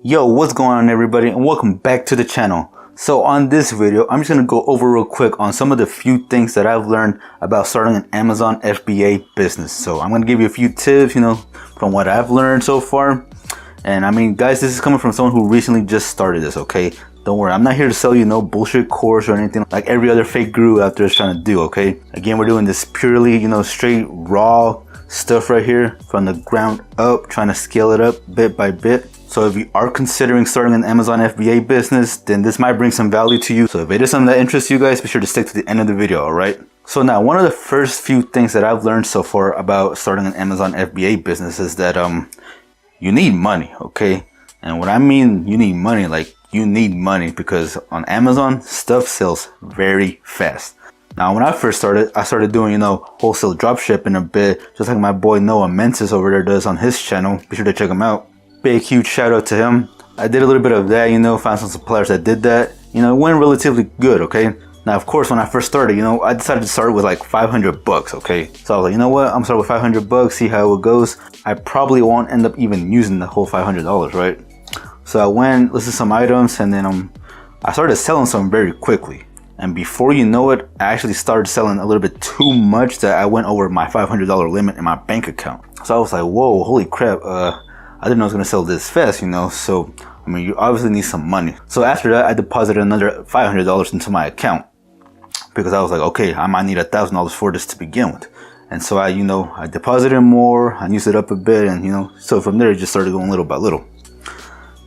Yo, what's going on everybody, and welcome back to the channel. So on this video, I'm just going to go over real quick on some of the few things that I've learned about starting an Amazon FBA business. So I'm going to give you a few tips, from what I've learned so far. And I mean, guys, this is coming from someone who recently just started this, okay? Don't worry, I'm not here to sell you no bullshit course or anything like every other fake guru out there is trying to do, okay? Again, we're doing this purely, straight raw stuff right here from the ground up, trying to scale it up bit by bit. So if you are considering starting an Amazon FBA business, then this might bring some value to you. So if it is something that interests you guys, be sure to stick to the end of the video, all right? So now, one of the first few things that I've learned so far about starting an Amazon FBA business is that you need money, okay? And what I mean you need money, like you need money, because on Amazon, stuff sells very fast. Now, when I first started, I started doing, wholesale drop shipping a bit, just like my boy Noah Mensis over there does on his channel. Be sure to check him out. Big, huge shout out to him. I did a little bit of that, found some suppliers that did that. It went relatively good, okay? Now, of course, when I first started, I decided to start with like $500, okay? So I was like, you know what? I'm starting with $500, see how it goes. I probably won't end up even using the whole $500, right? So I went, listed some items, and then I started selling some very quickly. And before you know it, I actually started selling a little bit too much that I went over my $500 limit in my bank account. So I was like, whoa, holy crap, I didn't know I was gonna sell this fast, so I mean, you obviously need some money. So after that, I deposited another $500 into my account because I was like, okay, I might need $1,000 for this to begin with. And so I deposited more, I used it up a bit, and so from there it just started going little by little.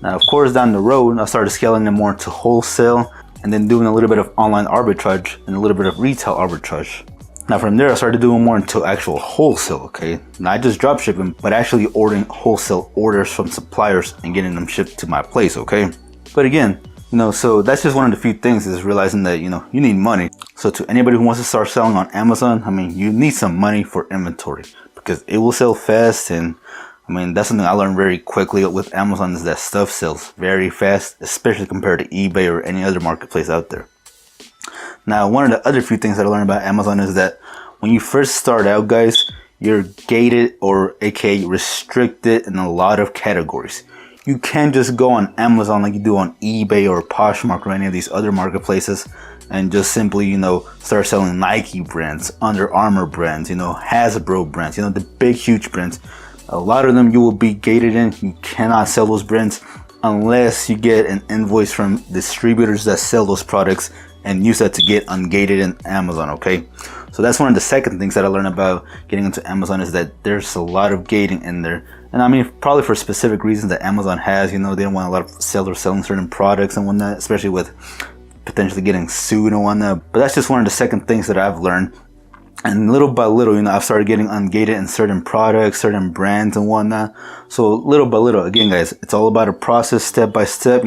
Now, of course, down the road, I started scaling it more into wholesale and then doing a little bit of online arbitrage and a little bit of retail arbitrage. Now from there, I started doing more into actual wholesale, okay? Not just drop shipping, but actually ordering wholesale orders from suppliers and getting them shipped to my place, okay? But again, so that's just one of the few things, is realizing that, you need money. So to anybody who wants to start selling on Amazon, I mean, you need some money for inventory because it will sell fast. And I mean, that's something I learned very quickly with Amazon, is that stuff sells very fast, especially compared to eBay or any other marketplace out there. Now, one of the other few things that I learned about Amazon is that when you first start out, guys, you're gated, or aka restricted, in a lot of categories. You can't just go on Amazon like you do on eBay or Poshmark or any of these other marketplaces and just simply, start selling Nike brands, Under Armour brands, Hasbro brands, the big, huge brands. A lot of them you will be gated in. You cannot sell those brands unless you get an invoice from distributors that sell those products and use that to get ungated in Amazon, okay? So that's one of the second things that I learned about getting into Amazon, is that there's a lot of gating in there. And I mean, probably for specific reasons that Amazon has, they don't want a lot of sellers selling certain products and whatnot, especially with potentially getting sued and whatnot. But that's just one of the second things that I've learned. And little by little, I've started getting ungated in certain products, certain brands and whatnot. So little by little, again, guys, it's all about a process, step by step,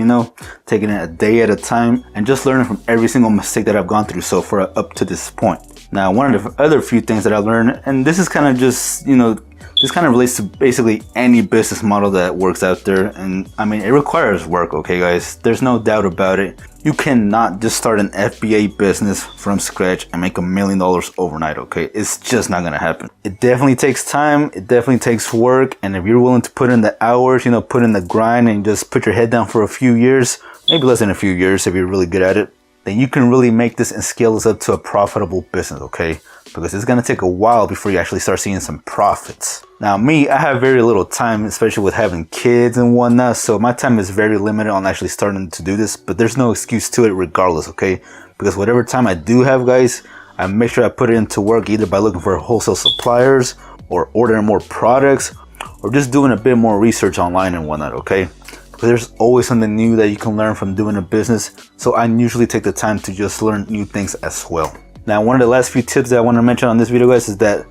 taking it a day at a time and just learning from every single mistake that I've gone through so far up to this point. Now, one of the other few things that I learned, and this is kind of just, this kind of relates to basically any business model that works out there. And I mean, it requires work, okay, guys? There's no doubt about it. You cannot just start an FBA business from scratch and make $1 million overnight, okay? It's just not gonna happen. It definitely takes time, it definitely takes work, and if you're willing to put in the hours, put in the grind and just put your head down for a few years, maybe less than a few years if you're really good at it, then you can really make this and scale this up to a profitable business, okay? Because it's gonna take a while before you actually start seeing some profits. Now me, I have very little time, especially with having kids and whatnot, so my time is very limited on actually starting to do this, but there's no excuse to it regardless, okay? Because whatever time I do have, guys, I make sure I put it into work, either by looking for wholesale suppliers or ordering more products or just doing a bit more research online and whatnot, okay? Because there's always something new that you can learn from doing a business, so I usually take the time to just learn new things as well. Now, one of the last few tips that I want to mention on this video, guys, is that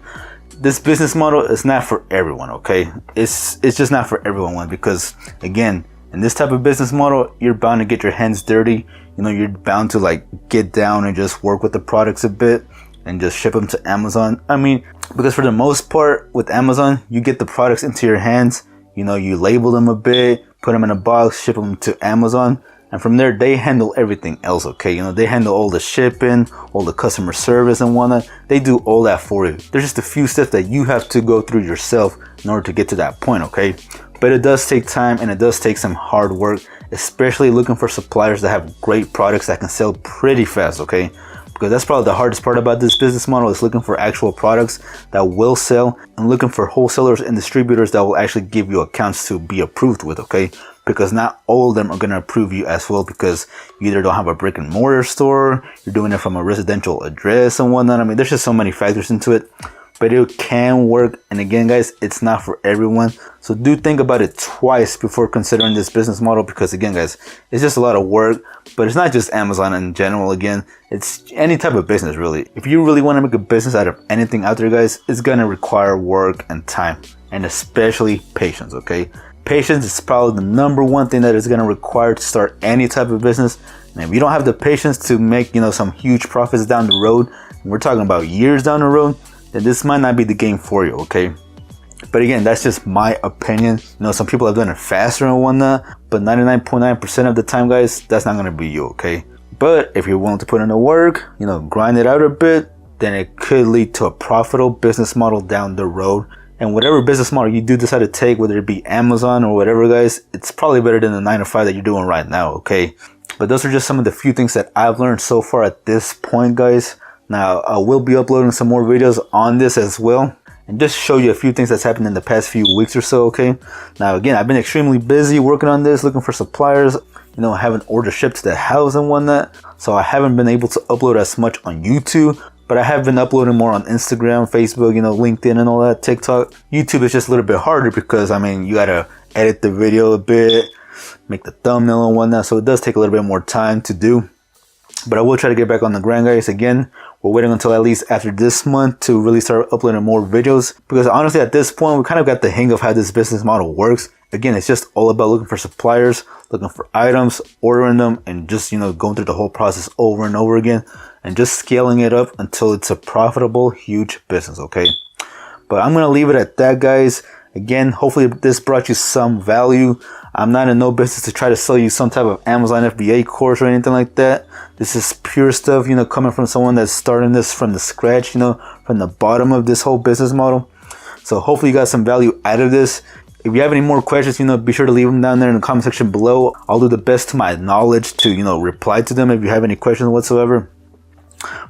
this business model is not for everyone, okay? It's just not for everyone, because again, in this type of business model, you're bound to get your hands dirty. You're bound to like get down and just work with the products a bit and just ship them to Amazon. I mean, because for the most part with Amazon, you get the products into your hands, you label them a bit, put them in a box, ship them to Amazon. And from there, they handle everything else, okay? They handle all the shipping, all the customer service and whatnot. They do all that for you. There's just a few steps that you have to go through yourself in order to get to that point, okay? but it does take time and it does take some hard work, especially looking for suppliers that have great products that can sell pretty fast, okay? Because that's probably the hardest part about this business model, is looking for actual products that will sell and looking for wholesalers and distributors that will actually give you accounts to be approved with, okay? Because not all of them are going to approve you as well, because you either don't have a brick and mortar store, you're doing it from a residential address and whatnot. I mean, there's just so many factors into it, but it can work. And again, guys, it's not for everyone. So do think about it twice before considering this business model, because again, guys, it's just a lot of work. But it's not just Amazon in general. Again, it's any type of business, really. If you really want to make a business out of anything out there, guys, it's going to require work and time, and especially patience, okay? Patience is probably the number one thing that is going to require to start any type of business. And if you don't have the patience to make, some huge profits down the road, and we're talking about years down the road, then this might not be the game for you, okay? But again, that's just my opinion. Some people have done it faster and whatnot, but 99.9% of the time, guys, that's not going to be you, okay? But if you're willing to put in the work, grind it out a bit, then it could lead to a profitable business model down the road. And whatever business model you do decide to take, whether it be Amazon or whatever, guys, it's probably better than the 9-to-5 that you're doing right now, okay? But those are just some of the few things that I've learned so far at this point, guys. Now, I will be uploading some more videos on this as well, and just show you a few things that's happened in the past few weeks or so, okay? Now, again, I've been extremely busy working on this, looking for suppliers, having orders shipped to the house and whatnot. So I haven't been able to upload as much on YouTube, but I have been uploading more on Instagram, Facebook, LinkedIn and all that, TikTok. YouTube is just a little bit harder because, you gotta edit the video a bit, make the thumbnail and whatnot. So it does take a little bit more time to do. But I will try to get back on the grind, guys. Again, we're waiting until at least after this month to really start uploading more videos, because honestly at this point we kind of got the hang of how this business model works. Again, it's just all about looking for suppliers, looking for items, ordering them, and just going through the whole process over and over again, and just scaling it up until it's a profitable, huge business, okay? But I'm gonna leave it at that, guys. Again, hopefully this brought you some value. I'm not in no business to try to sell you some type of Amazon FBA course or anything like that. This is pure stuff, coming from someone that's starting this from the scratch, from the bottom of this whole business model. So hopefully you got some value out of this. If you have any more questions, be sure to leave them down there in the comment section below. I'll do the best to my knowledge to, reply to them if you have any questions whatsoever.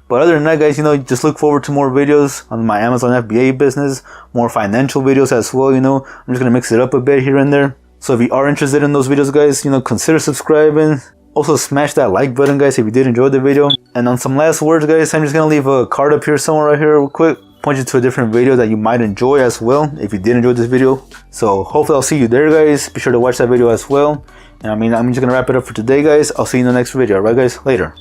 But other than that, guys, just look forward to more videos on my Amazon FBA business, more financial videos as well. I'm just gonna mix it up a bit here and there. So if you are interested in those videos, guys, consider subscribing. Also smash that like button, guys, if you did enjoy the video. And on some last words, guys, I'm just gonna leave a card up here somewhere right here real quick, point you to a different video that you might enjoy as well if you did enjoy this video. So hopefully I'll see you there, guys. Be sure to watch that video as well. And I'm just gonna wrap it up for today, guys. I'll see you in the next video. Alright, guys, later.